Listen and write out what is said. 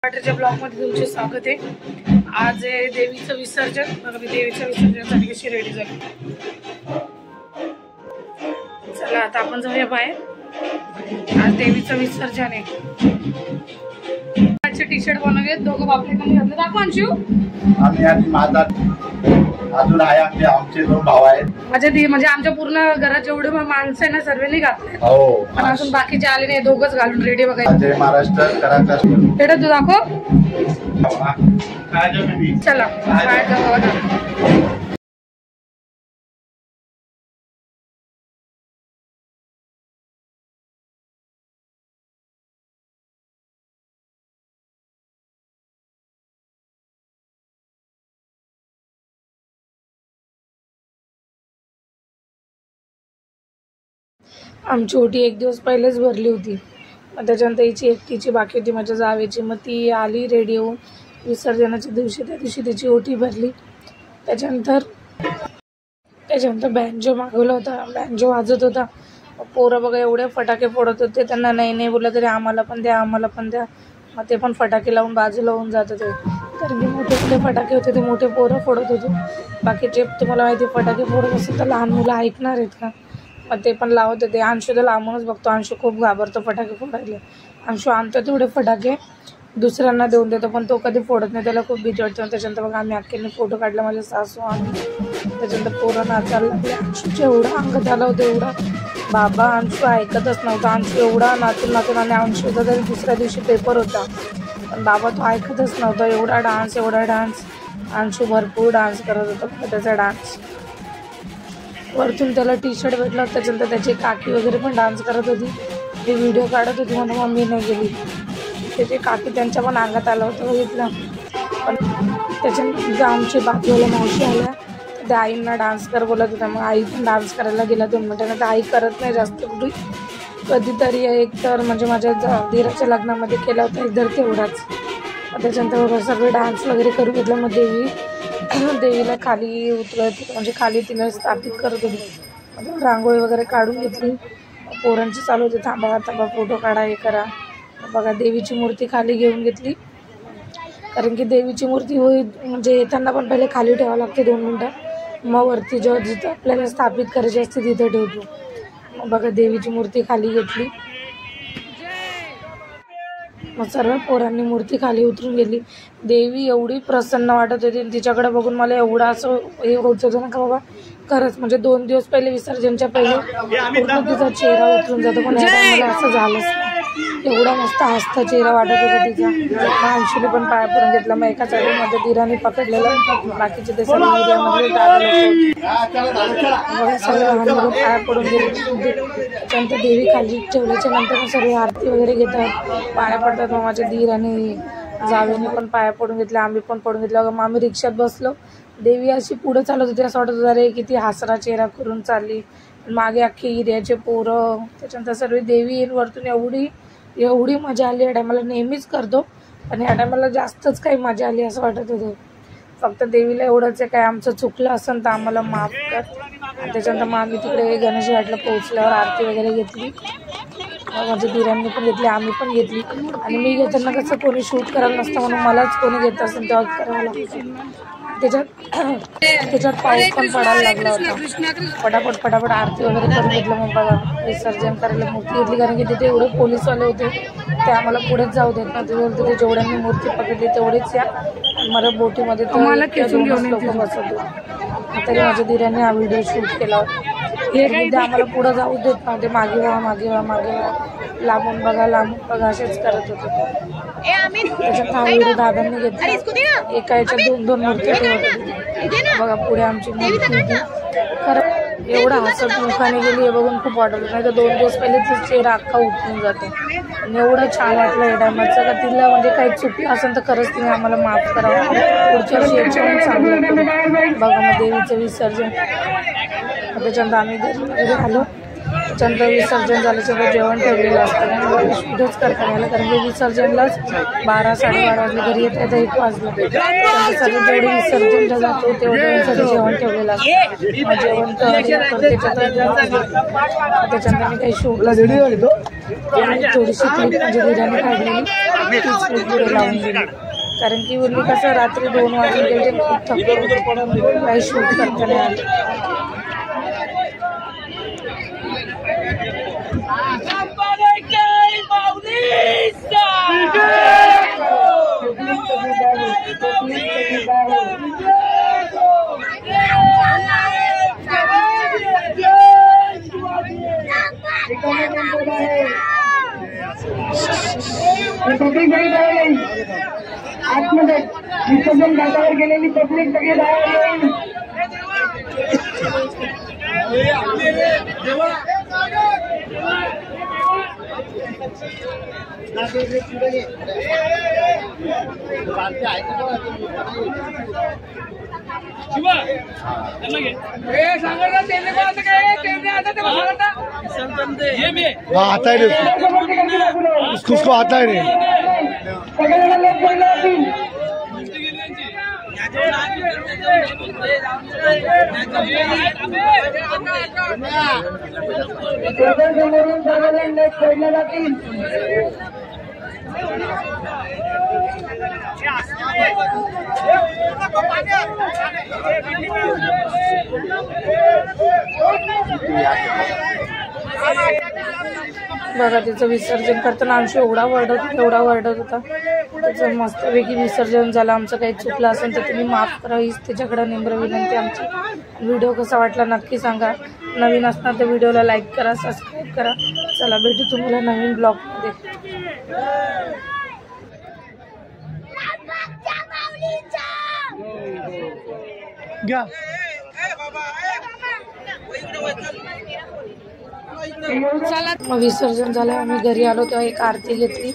वाटरच्या ब्लॉगमध्ये तुमचे स्वागत आहे। आज आहे देवीचं विसर्जन। बघा मी देवीच्या विसर्जनासाठी कशी रेडी झाली। चला आता आपण जाऊया बाहेर। आज देवीचं विसर्जन आहे। टी शर्ट बनवले दोघं बापलेकडे घातले। दाखव अंशू। आम्ही आणि माझा अजून आहे आमचे दोन भाऊ आहेत। म्हणजे आमच्या पूर्ण घरात जेवढे माणसं आहे ना सर्वांनी घातले। हो पण अजून बाकीचे आले नाही, दोघंच घालून रेडी बघायचं। जय महाराष्ट्र कराचा बेटा तू दाखव। चला बाहेर जाऊ। आमची ओटी एक दिवस पहिलेच भरली होती। मग त्याच्यानंतर हिची एकटीची बाकी होती माझ्या जावेची। मग ती आली रेडी होऊन विसर्जनाच्या दिवशी, त्या दिवशी तिची ओटी भरली। त्याच्यानंतर बँजो मागवला होता, बँजो वाजत होता। पोरं बघा एवढे फटाके फोडत होते, त्यांना नाही बोललं तरी आम्हाला पण द्या आम्हाला पण द्या। मग ते पण फटाके लावून बाजूला होऊन जात होते, कारण की मोठे फटाके होते ते मोठे पोरं फोडत होते। बाकीचे तुम्हाला माहिती फटाके फोडत असेल तर लहान मुलं ऐकणार आहेत का? मग ते पण लावत होते। अंशू तर लांबूनच बघतो, अंशू खूप घाबरतो फटाके फोडायला। अंशू आणतो तेवढे फटाके दुसऱ्यांना देऊन देतो, पण तो कधी फोडत नाही, त्याला खूप भीती वाटते। त्याच्यानंतर बघा आम्ही अख्ख्याने फोटो काढला, माझे सासू आम्ही। त्याच्यानंतर पोरं नाचायला लागले। अंशूच्या एवढा अंगात आला होता एवढा, बाबा अंशू ऐकतच नव्हता। अंशू एवढा नाचून आणि अंशूचा तरी दुसऱ्या दिवशी पेपर होता, पण बाबा तो ऐकतच नव्हता। एवढा डान्स अंशू भरपूर डान्स करत होता। त्याचा डान्स वरतून त्याला टी शर्ट भेटला, त्याच्यानंतर त्याची काकी वगैरे पण डान्स करत होती, ती व्हिडिओ काढत होती। म्हणून मम्मी नाही गेली, त्याची काकी त्यांच्या पण अंगात आलं होतं बघितलं। पण त्याच्यानंतर आमची बाजूला मावशी आल्या, त्या आईंना डान्स कर बोलत होत्या। मग आई पण डान्स करायला गेला 2 मिनिटांना। तर आई करत नाही जास्त कुठे, कधीतरी एक तर म्हणजे माझ्या धीराच्या लग्नामध्ये केला होता एकदा तेवढाच। त्याच्यानंतर सगळे डान्स वगैरे करून घेतलं। मग देवीला खाली उतरत म्हणजे खाली तिला स्थापित करत होती। रांगोळी वगैरे काढून घेतली। पोरांची चालू होते थांबा फोटो काढा हे करा। बघा देवीची मूर्ती खाली घेऊन घेतली, कारण की देवीची मूर्ती म्हणजे येताना पण पहिले खाली ठेवावं लागते 2 मिनटं, मग वरती जेव्हा जिथं आपल्याला स्थापित करायची असते तिथं ठेवतो। बघा देवीची मूर्ती खाली घेतली। मग सर्व पोरांनी मूर्ती खाली उतरून गेली। देवी एवढी प्रसन्न वाटत होती, तिच्याकडे बघून मला एवढं असं हे होत होतं ना का बाबा खरंच म्हणजे 2 दिवस पहिले विसर्जनच्या पहिले पूर्ण तिचा चेहरा उतरून जातो, पण या टायमाला असं झालंच नाही। एवढा मस्त हसता चेहरा वाटत होता तिचा। मग अंशूने पण पाया पडून घेतला। मग एका साईडमध्ये धीराने पकडलेलं, बाकीचे ते सर्व एरियामध्ये दादा लोक सर्व लहान मुलं पाया पडून गेले। त्याच्यानंतर देवी खाली ठेवल्याच्या नंतर सर्व आरती वगैरे घेतात, पाया पडतात। मग माझ्या धीर आणि जावेने पण पाया पडून घेतले, आम्ही पण पडून घेतलं। मग आम्ही रिक्षात बसलो, देवी अशी पुढे चालत होती, असं वाटत होतं रे किती हसरा चेहरा करून चालली। मागे अख्खी एरियाचे पोरं, त्याच्यानंतर सर्व देवी वरतून एवढी मजा आली। या टायमाला नेहमीच करतो, पण या टायमाला जास्तच काही मजा आली असं वाटत होतं। फक्त देवीला एवढंच आहे, काय आमचं चुकलं असेल तर आम्हाला माफ कर। आणि त्याच्यानंतर मग आम्ही तिकडे गणेश घाटला पोहोचल्यावर आरती वगैरे घेतली। माझ्या धीरांनी पण घेतली, आम्ही पण घेतली। आणि मी घेताना कसं कोणी शूट करायला नसतं, म्हणून मलाच कोणी घेत असेल तेव्हा करावं लागतं। त्याच्यात पाऊस पण पडायला लागला होता। फटाफट आरती वगैरे करून घेतलं। मग बघा विसर्जन करायला मूर्ती घेतली, कारण की तिथे एवढे पोलीसवाले होते ते आम्हाला पुढेच जाऊ देत नव्हते। तिथे जेवढ्यांनी मूर्ती पकडली तेवढेच या, मला बोटीमध्ये लोक बसत होते। तरी माझ्या धीराने हा व्हिडिओ शूट केला होता। ते आम्हाला पुढं जाऊ देत नव्हते, मागे व्हा लांबून बघा असेच करत होते। त्याच्यात हा व्हिडिओ दादांनी घेतला, एका याच्यात 2 मूर्ती ठेवत होती। बघा पुढे आमची मूर्ती होती। खरं एवढं हसत मुखाने गेली हे बघून खूप वाटत होतं, नाही तर 2 दिवस पहिले तिचा चेहरा अख्खा उठून जातो। आणि एवढं छान वाटलं या टायमाचं का तिला म्हणजे काही चुकलं असेल तर खरंच तिने आम्हाला माफ करावं, पुढच्या वर्षी याच्यावर चांगलं करू। बघा मग देवीचं विसर्जन, त्याच्यानंतर आम्ही घरी वगैरे आलो। त्याच्यानंतर विसर्जन झाल्याचं जेवण ठेवलेलं असतं, शूटच करता आलं कारण की विसर्जनलाच 12-12:30 वाजले, घरी येत येतं 1 वाजलं. सर्व जेवढे विसर्जनला जातो तेवढं जेवण ठेवलेलं असतं. मग जेवण त्याच्यानंतर मी काही शूटला थोडीशी क्लिप म्हणजे बिर्याणी काढलेली तीच क्लिप पुढे लावून दिली, कारण की बोलली कसं रात्री 2 वाजून गेले, खूप थकलो, काही शूट करता नाही आलं. आतमध्ये विसर्जन घाटावर गेलेली पब्लिक सगळे बाहेर आता है उसको आता है बघा तिचं विसर्जन करताना अंशू एवढा वरडत होता. त्याचं मस्तपैकी विसर्जन झालं. आमचं काही चुकलं असेल तर तुम्ही माफ करा, हीच त्याच्याकडे नम्र विनंती आमची. व्हिडिओ कसा वाटला नक्की सांगा. नवीन असणार तर व्हिडिओला लाईक करा, सबस्क्राईब करा. चला भेटू तुम्हाला नवीन ब्लॉगमध्ये. चला विसर्जन झालं, आम्ही घरी आलो तेव्हा एक आरती घेतली.